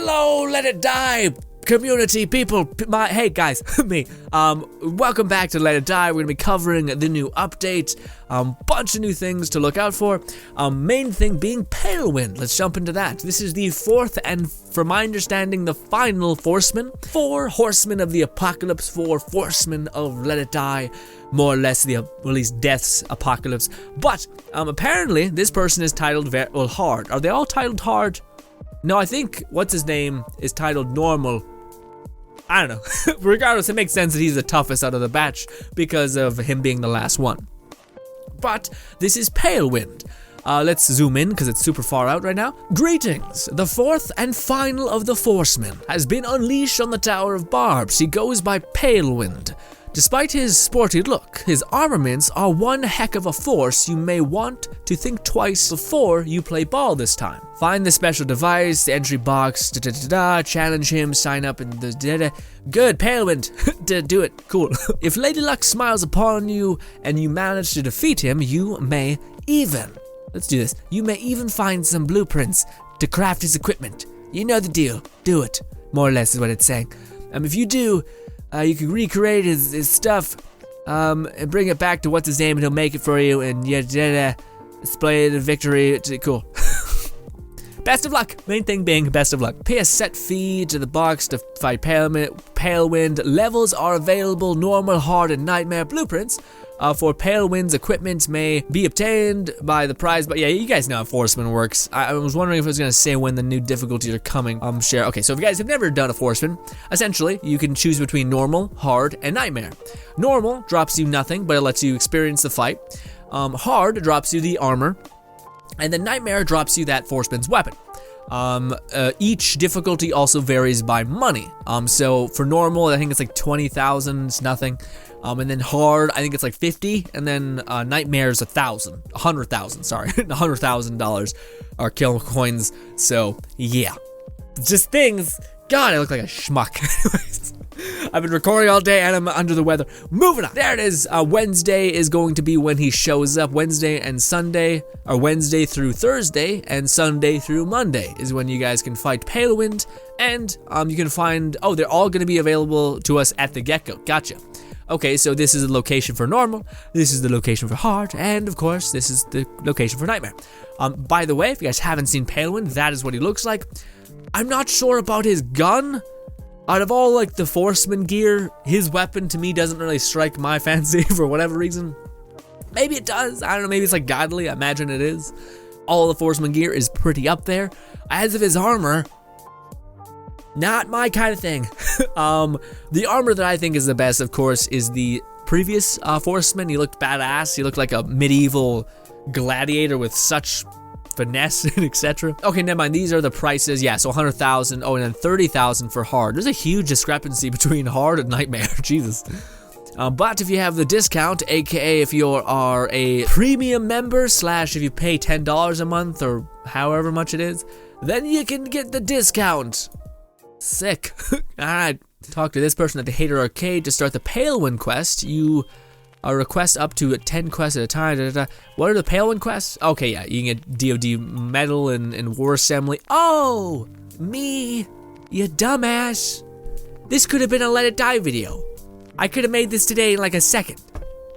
Hello, Let It Die community people. Hey guys, me. Welcome back to Let It Die. We're gonna be covering the new update. Bunch of new things to look out for. Main thing being Palewind. Let's jump into that. This is the fourth and, from my understanding, the final Forceman. 4 Horsemen of the Apocalypse, 4 Forcemen of Let It Die. More or less the, at least Death's Apocalypse. But apparently this person is titled Hard. Are they all titled Hard? No, I think what's his name is titled Normal. I don't know. Regardless, it makes sense that he's the toughest out of the batch because of him being the last one. But this is Palewind. Let's zoom in because it's super far out right now. Greetings! The fourth and final of the Forcemen has been unleashed on the Tower of Barbs. He goes by Palewind. Despite his sporty look, his armaments are one heck of a force. You may want to think twice before you play ball this time. Find the special device, the entry box, challenge him, sign up in the Good, Palewind, do it, cool. If Lady Luck smiles upon you and you manage to defeat him, you may even, let's do this, you may even find some blueprints to craft his equipment. You know the deal, do it, more or less is what it's saying. If you do, you can recreate his stuff, and bring it back to what's his name, and he'll make it for you, and display the victory. Cool. Best of luck. Main thing being best of luck. Pay a set fee to the box to fight Palewind. Levels are available: normal, hard, and nightmare. Blueprints for Palewind's equipment may be obtained by the prize. But yeah, you guys know how Forceman works. I was wondering if it was going to say when the new difficulties are coming. Share. Okay, so if you guys have never done a Forceman, essentially you can choose between normal, hard, and nightmare. Normal drops you nothing, but it lets you experience the fight. Hard drops you the armor, and then nightmare drops you that Forceman's weapon. Each difficulty also varies by money. So for normal, I think it's like 20,000, nothing. And then hard, I think it's like 50, and then nightmare's 100,000, sorry, $100,000 are kill coins. So yeah, just things. God, I look like a schmuck. Anyways, I've been recording all day and I'm under the weather. Moving on. There it is. Wednesday is going to be when he shows up. Wednesday and Sunday, or Wednesday through Thursday and Sunday through Monday is when you guys can fight Palewind. And you can find, they're all going to be available to us at the get-go. Gotcha. Okay, so this is the location for normal, this is the location for hard, and of course, this is the location for nightmare. By the way, if you guys haven't seen Palewind, that is what he looks like. I'm not sure about his gun. Out of all like the Forceman gear, his weapon to me doesn't really strike my fancy for whatever reason. Maybe it does, I don't know, maybe it's like godly, I imagine it is. All the Forceman gear is pretty up there. As of his armor, not my kind of thing. The armor that I think is the best, of course, is the previous Forceman. He looked badass. He looked like a medieval gladiator with such finesse and etc. Okay, never mind. These are the prices. Yeah, so 100,000. Oh, and then 30,000 for hard. There's a huge discrepancy between hard and nightmare. Jesus. But if you have the discount, aka if you are a premium member / if you pay $10 a month or however much it is, then you can get the discount. Sick. Alright, talk to this person at the Hater Arcade to start the Palewind quest. You request up to 10 quests at a time. What are the Palewind quests? Okay, yeah, you can get DoD medal and war assembly. Oh, me, you dumbass. This could have been a Let It Die video. I could have made this today in like a second.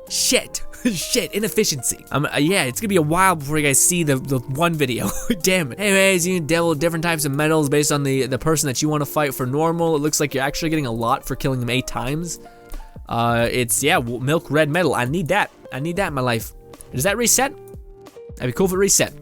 Shit. Shit, inefficiency. Yeah, it's gonna be a while before you guys see the one video. Damn it. Anyways, you can devil different types of medals based on the person that you want to fight for normal. It looks like you're actually getting a lot for killing him 8 times. Yeah, milk red medal. I need that. I need that in my life. Does that reset? That'd be cool if it reset.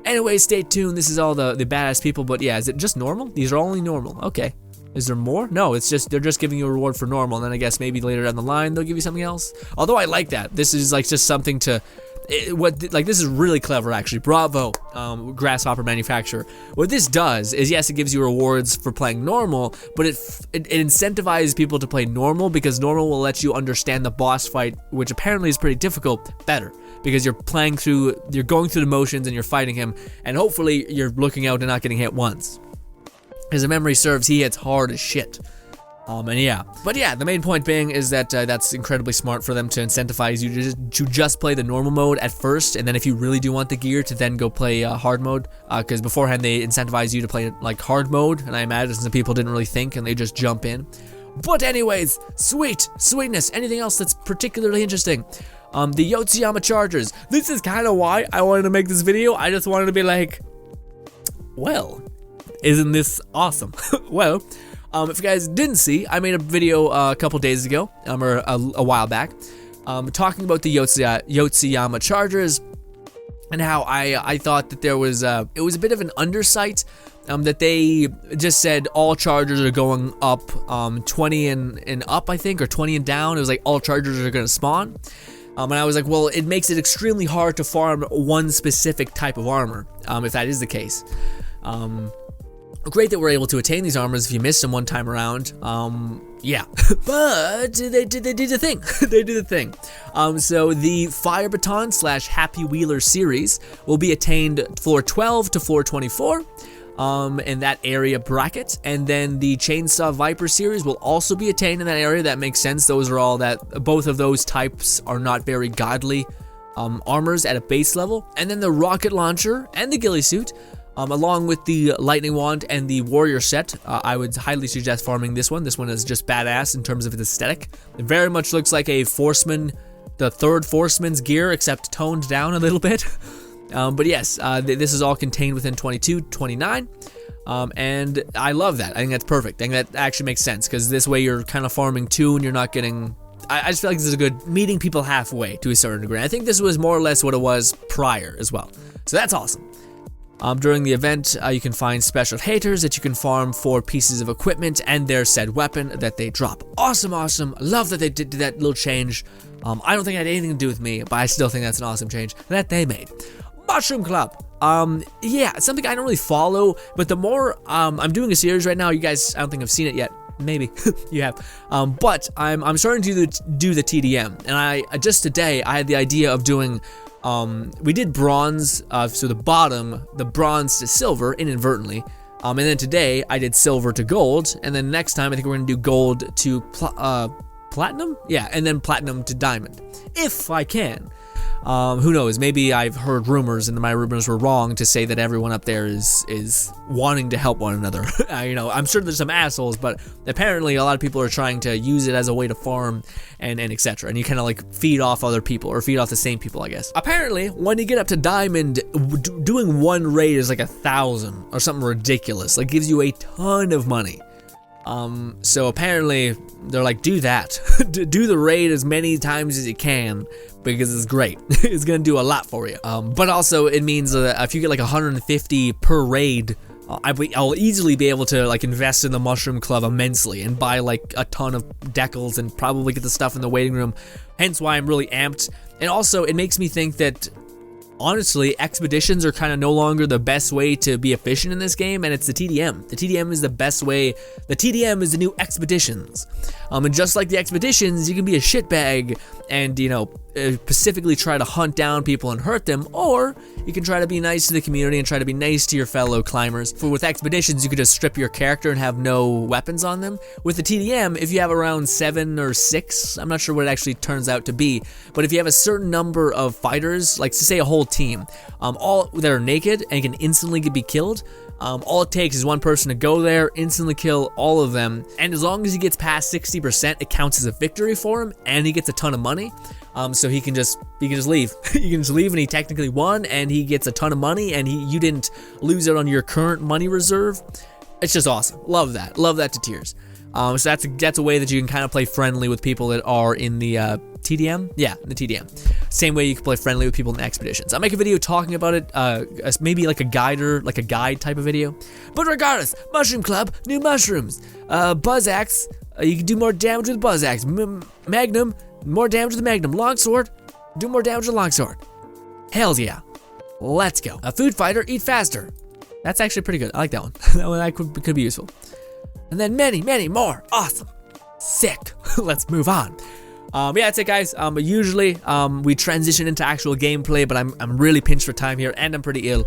Anyway, stay tuned. This is all the badass people, but yeah, is it just normal? These are only normal. Okay. Is there more? No, it's just, they're just giving you a reward for normal, and then I guess maybe later down the line they'll give you something else. Although I like that. This is like just something to, this is really clever actually. Bravo, Grasshopper manufacturer. What this does is, yes, it gives you rewards for playing normal, but it incentivizes people to play normal because normal will let you understand the boss fight, which apparently is pretty difficult, better. Because you're going through the motions and you're fighting him, and hopefully you're looking out and not getting hit once. Because if memory serves, he hits hard as shit. And yeah, but yeah, the main point being is that that's incredibly smart for them to incentivize you to just play the normal mode at first, and then if you really do want the gear, to then go play hard mode, because beforehand they incentivize you to play like hard mode, and I imagine some people didn't really think and they just jump in. But anyways, sweetness, anything else that's particularly interesting? The Yotsuyama Chargers. This is kind of why I wanted to make this video. I just wanted to be like, well, isn't this awesome? Well, if you guys didn't see, I made a video a couple days ago, or a while back, talking about the Yotsuyama Chargers, and how I thought that there was it was a bit of an undersight, that they just said all Chargers are going up 20 and up, I think, or 20 and down. It was like all Chargers are going to spawn. And I was like, well, it makes it extremely hard to farm one specific type of armor, if that is the case. Great that we're able to attain these armors if you missed them one time around. Yeah, but they did the thing. They did the thing. So the Fire Baton / Happy Wheeler series will be attained floor 12 to floor 24. In that area bracket, and then the Chainsaw Viper series will also be attained in that area. That makes sense. Those are all that, both of those types are not very godly armors at a base level. And then the Rocket Launcher and the Ghillie Suit, along with the Lightning Wand and the Warrior set, I would highly suggest farming this one. This one is just badass in terms of its aesthetic. It very much looks like a Forceman, the third Forceman's gear, except toned down a little bit. But yes, this is all contained within 22-29, and I love that. I think that's perfect. I think that actually makes sense, because this way you're kind of farming two and you're not getting... I just feel like this is a good meeting people halfway to a certain degree. I think this was more or less what it was prior as well, so that's awesome. During the event, you can find special haters that you can farm for pieces of equipment and their said weapon that they drop. Awesome. Love that they did that little change. I don't think it had anything to do with me, but I still think that's an awesome change that they made. Mushroom Club. Yeah, something I don't really follow, but the more I'm doing a series right now. You guys, I don't think have seen it yet. Maybe you have, but I'm starting to do the TDM, and I just today I had the idea of doing. We did bronze, so the bronze to silver inadvertently, and then today I did silver to gold, and then next time I think we're gonna do gold to platinum, yeah, and then platinum to diamond, if I can. Who knows? Maybe I've heard rumors, and my rumors were wrong to say that everyone up there is wanting to help one another. You know, I'm sure there's some assholes, but apparently a lot of people are trying to use it as a way to farm and etc. And you kind of like feed off other people, or feed off the same people, I guess. Apparently, when you get up to diamond, doing one raid is like 1,000 or something ridiculous. Like, gives you a ton of money. So apparently they're like, do that. Do the raid as many times as you can, because it's great. It's gonna do a lot for you. But also it means that if you get like 150 per raid, I'll easily be able to like invest in the Mushroom Club immensely and buy like a ton of decals and probably get the stuff in the waiting room. Hence why I'm really amped. And also it makes me think that honestly, expeditions are kind of no longer the best way to be efficient in this game, and it's the TDM. The TDM is the best way. The TDM is the new expeditions. And just like the expeditions, you can be a shitbag and, you know, specifically try to hunt down people and hurt them, or you can try to be nice to the community and try to be nice to your fellow climbers. For with expeditions, you could just strip your character and have no weapons on them. With the TDM, if you have around 7 or 6, I'm not sure what it actually turns out to be, but if you have a certain number of fighters, like to say a whole team, all that are naked and can instantly be killed, all it takes is one person to go there, instantly kill all of them, and as long as he gets past 60%, it counts as a victory for him, and he gets a ton of money. So he can just leave. He can just leave, and he technically won, and he gets a ton of money, and you didn't lose out on your current money reserve. It's just awesome. Love that. Love that to tears. So that's a way that you can kind of play friendly with people that are in the TDM. Yeah, the TDM. Same way you can play friendly with people in the expeditions. I'll make a video talking about it, maybe like a guide type of video. But regardless, Mushroom Club, new mushrooms, Buzz Axe. You can do more damage with Buzz Axe. Magnum, more damage with the Magnum. Longsword, do more damage with Longsword. Hells yeah. Let's go. A Food Fighter, eat faster. That's actually pretty good. I like that one. that could be useful. And then many more. Awesome. Sick. Let's move on. Yeah, that's it, guys. Usually we transition into actual gameplay, but I'm really pinched for time here, and I'm pretty ill,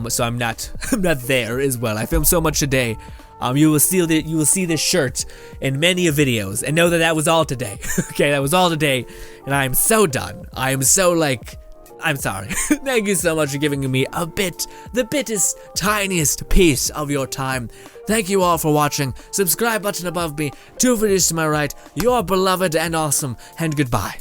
so I'm not there as well. I filmed so much today, you will see this shirt in many videos, and know that that was all today. Okay, that was all today, and I am so done. I am so I'm sorry. Thank you so much for giving me the bittest, tiniest piece of your time. Thank you all for watching. Subscribe button above me, 2 videos to my right. You are beloved and awesome, and goodbye.